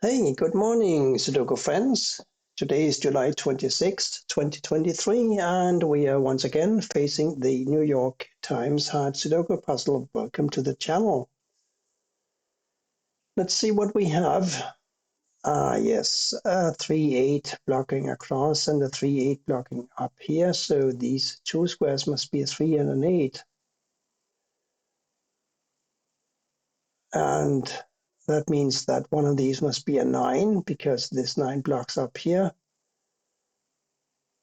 Hey, good morning, Sudoku friends. Today is July 26th, 2023, and we are once again facing the New York Times hard Sudoku puzzle. Welcome to the channel. Let's see what we have. Yes, 3-8 blocking across and a 3-8 blocking up here. So these two squares must be a 3 and an 8. And that means that one of these must be a 9 because this 9 blocks up here.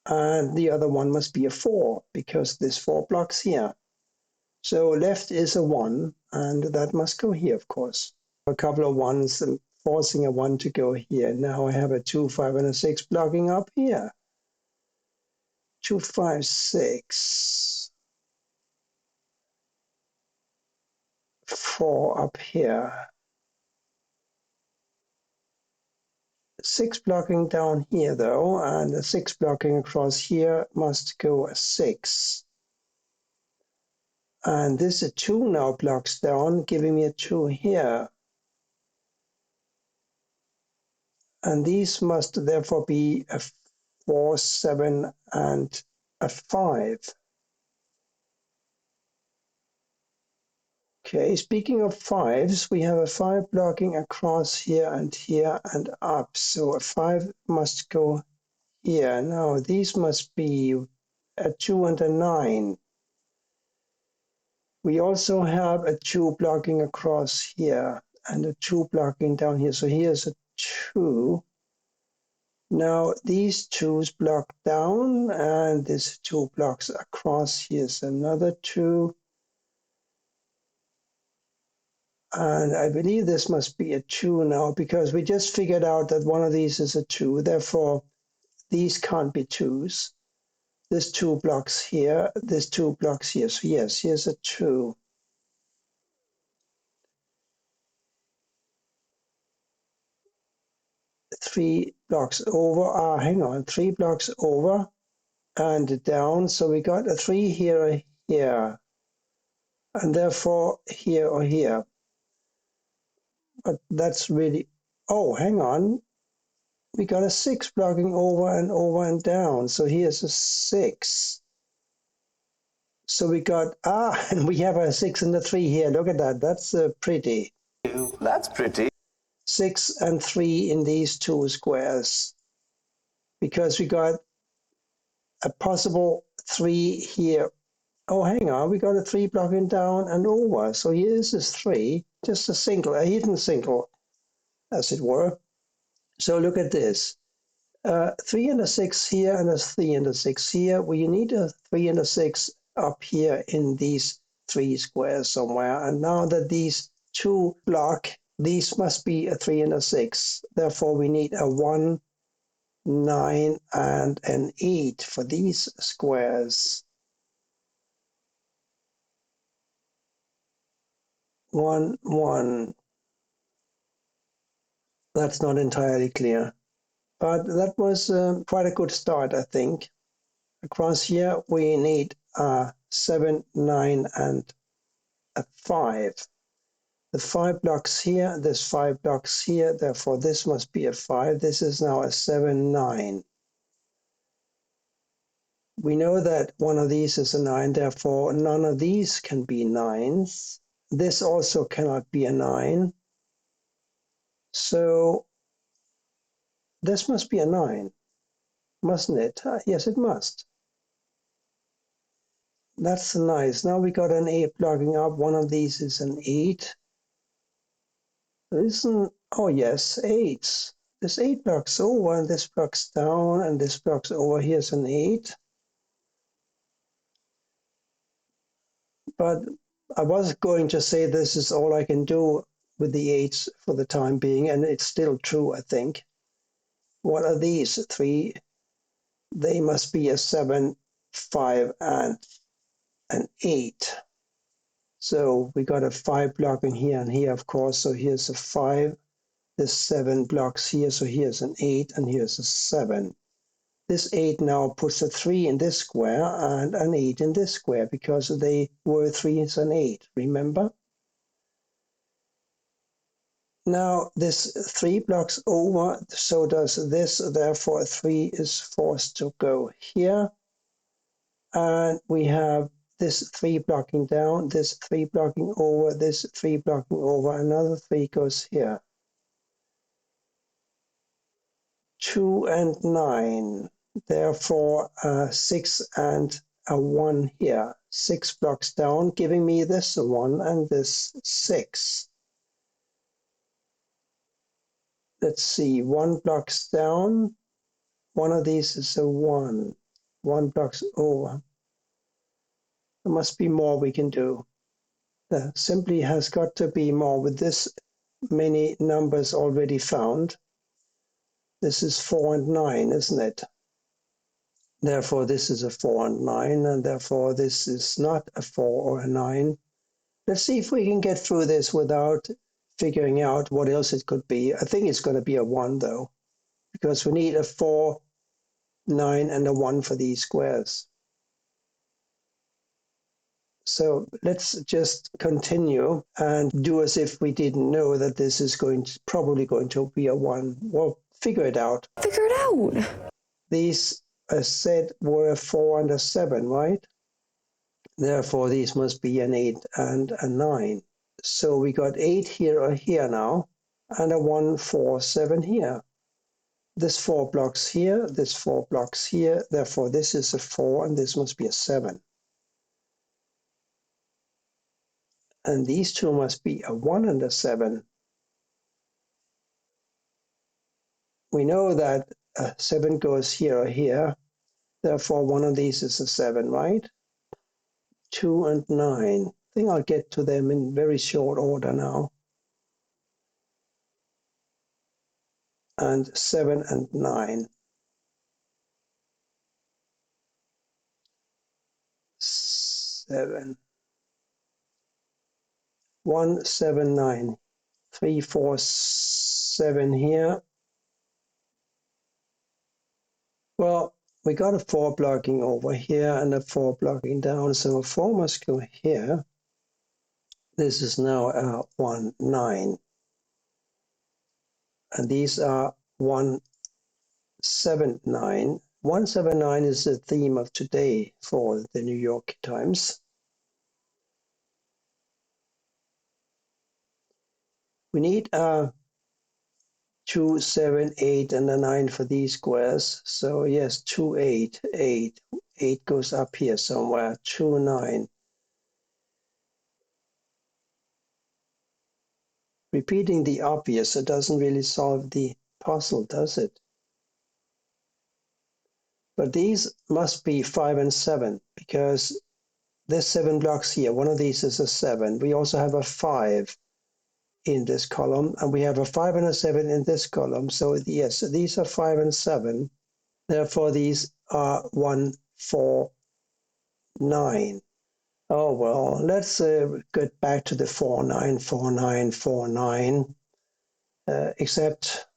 And the other one must be a 4 because this 4 blocks here. So left is a 1, and that must go here, of course. A couple of 1s and forcing a 1 to go here. Now I have a 2, 5, and a 6 blocking up here. 2, 5, 6. 4 up here. 6 blocking down here, though, and the 6 blocking across here must go a 6. And this 2 now blocks down, giving me a 2 here. And these must therefore be a 4, 7, and a 5. Okay, speaking of 5s, we have a 5 blocking across here and up. So a 5 must go here. Now these must be a 2 and a 9. We also have a 2 blocking across here and a 2 blocking down here. So here's a 2. Now these 2's block down and this 2 blocks across. Here's another 2. And I believe this must be a 2 now because we just figured out that one of these is a 2. Therefore, these can't be 2s. This 2 blocks here, this 2 blocks here. So yes, here's a 2. Three blocks over, hang on, 3 blocks over and down. So we got a 3 here, here, and therefore here or here. But that's really, oh, hang on. We got a 6 blocking over and down. So here's a 6. So we got, and we have a 6 and a 3 here. Look at that. That's pretty. That's pretty. 6 and 3 in these two squares. Because we got a possible 3 here. Oh, hang on. We got a 3 blocking down and over. So here's this 3. Just a single, a hidden single, as it were. So look at this. 3 and a 6 here and a 3 and a 6 here. Well, you need a 3 and a 6 up here in these 3 squares somewhere. And now that these 2 block, these must be a 3 and a 6. Therefore, we need a 1, 9, and an 8 for these squares. 1, 1. That's not entirely clear. But that was quite a good start, I think. Across here, we need a 7, 9, and a 5. The 5 blocks here, this 5 blocks here, therefore this must be a 5. This is now a 7, 9. We know that one of these is a 9, therefore none of these can be 9s. This also cannot be a 9. So this must be a 9, mustn't it? Yes, it must. That's nice. Now we got an 8 blocking up. One of these is an 8. Listen, oh yes, 8s. This 8 blocks over, and this blocks down, and this blocks over. Here's an 8. But I was going to say this is all I can do with the 8s for the time being, and it's still true, I think. What are these? 3. They must be a 7, 5, and an 8. So we got a 5 blocking here and here, of course. So here's a 5. This 7 blocks here. So here's an 8 and here's a 7. This 8 now puts a 3 in this square and an 8 in this square because they were 3s and 8. Remember? Now this 3 blocks over, so does this, therefore 3 is forced to go here. And we have this 3 blocking down, this 3 blocking over, this 3 blocking over, another 3 goes here. 2 and 9, therefore 6 and a 1 here. 6 blocks down, giving me this 1 and this 6. Let's see, 1 blocks down, one of these is a 1. 1 blocks over. There must be more we can do. There simply has got to be more with this many numbers already found. This is 4 and 9, isn't it? Therefore, this is a 4 and 9, and therefore this is not a 4 or a 9. Let's see if we can get through this without figuring out what else it could be. I think it's going to be a 1, though, because we need a 4, 9, and a 1 for these squares. So let's just continue and do as if we didn't know that this is probably going to be a 1. Well, figure it out. Figure it out. These, as said, were a 4 and a 7, right? Therefore, these must be an 8 and a 9. So we got 8 here or here now, and a 1, 4, 7 here. This 4 blocks here, this 4 blocks here. Therefore, this is a 4, and this must be a 7. And these two must be a 1 and a 7. We know that a 7 goes here or here. Therefore, one of these is a 7, right? 2 and 9. I think I'll get to them in very short order now. And 7 and 9. 7. 1, 7, 9. 3, 4, 7 here. Well, we got a 4 blocking over here and a 4 blocking down, so a 4 must go here. This is now a 1, 9. And these are 1, 7, 9. 179 is the theme of today for the New York Times. We need a 2, 7, 8, and a 9 for these squares. So yes, 2, 8, 8. 8 goes up here somewhere. 2, 9. Repeating the obvious, it doesn't really solve the puzzle, does it? But these must be 5 and 7, because there's 7 blocks here. One of these is a 7. We also have a 5 in this column, and we have a 5 and a 7 in this column. So yes, these are 5 and 7. Therefore, these are 1, 4, 9. Oh, well, let's get back to the 4, 9, 4, 9, 4, 9, except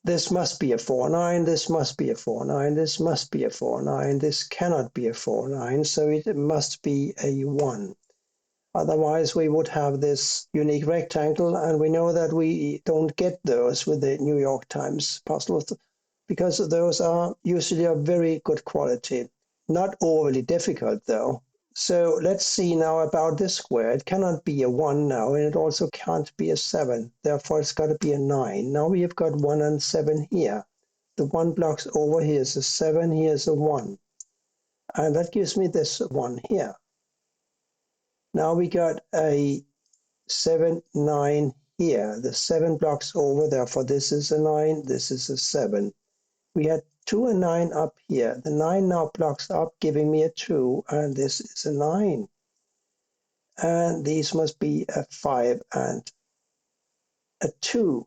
this must be a 4, 9, this must be a 4, 9, this must be a 4, 9, this cannot be a 4, 9, so it must be a 1. Otherwise, we would have this unique rectangle, and we know that we don't get those with the New York Times puzzles, because those are usually of very good quality. Not overly difficult, though. So let's see now about this square. It cannot be a 1 now, and it also can't be a 7. Therefore, it's got to be a 9. Now we have got 1 and 7 here. The 1 blocks over here is a 7, here is a 1. And that gives me this 1 here. Now we got a 7, 9 here. The 7 blocks over, therefore this is a 9, this is a 7. We had 2 and 9 up here. The 9 now blocks up, giving me a 2, and this is a 9. And these must be a 5 and a 2.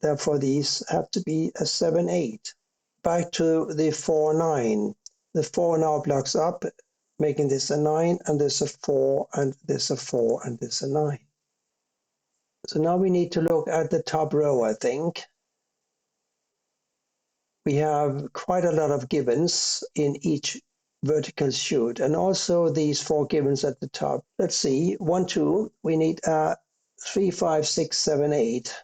Therefore, these have to be a 7, 8. Back to the 4, 9. The 4 now blocks up, making this a 9, and this a 4, and this a 4, and this a 9. So now we need to look at the top row, I think. We have quite a lot of givens in each vertical chute, and also these 4 givens at the top. Let's see, 1, 2, we need 3, 5, 6, 7, 8.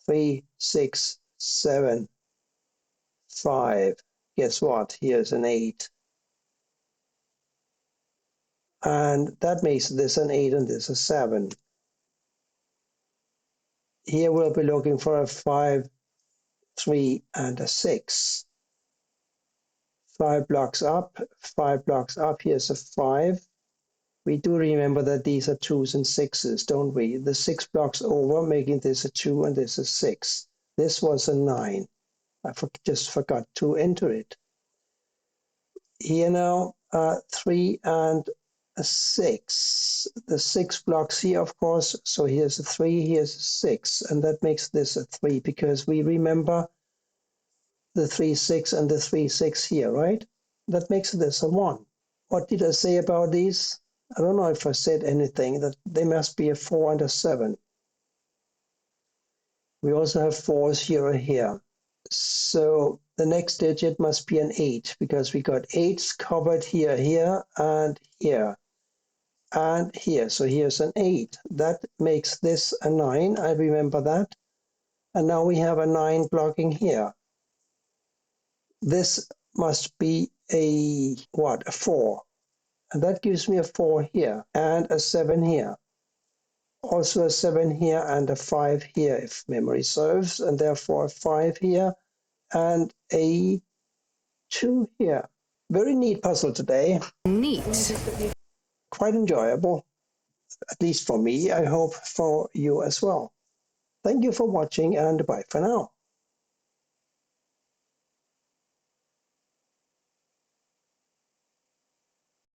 3, 6, 7, 5. Guess what? Here's an 8. And that makes this an 8 and this a 7. Here we'll be looking for a 5, 3, and a 6. 5 blocks up, 5 blocks up. Here's a 5. We do remember that these are 2s and 6s, don't we? The 6 blocks over, making this a 2 and this a 6. This was a 9. I just forgot to enter it. Here now, 3 and a 6. The 6 blocks here, of course. So here's a 3, here's a 6. And that makes this a 3 because we remember the 3, 6 and the 3, 6 here, right? That makes this a 1. What did I say about these? I don't know if I said anything. That they must be a 4 and a 7. We also have 4s here or here. So the next digit must be an 8 because we got 8s covered here, here, and here, and here. So here's an 8. That makes this a 9. I remember that. And now we have a 9 blocking here. This must be a, what, a 4. And that gives me a 4 here and a 7 here. Also a 7 here and a 5 here, if memory serves, and therefore a 5 here and a 2 here. Very neat puzzle today. Neat. Quite enjoyable, at least for me. I hope for you as well. Thank you for watching and bye for now.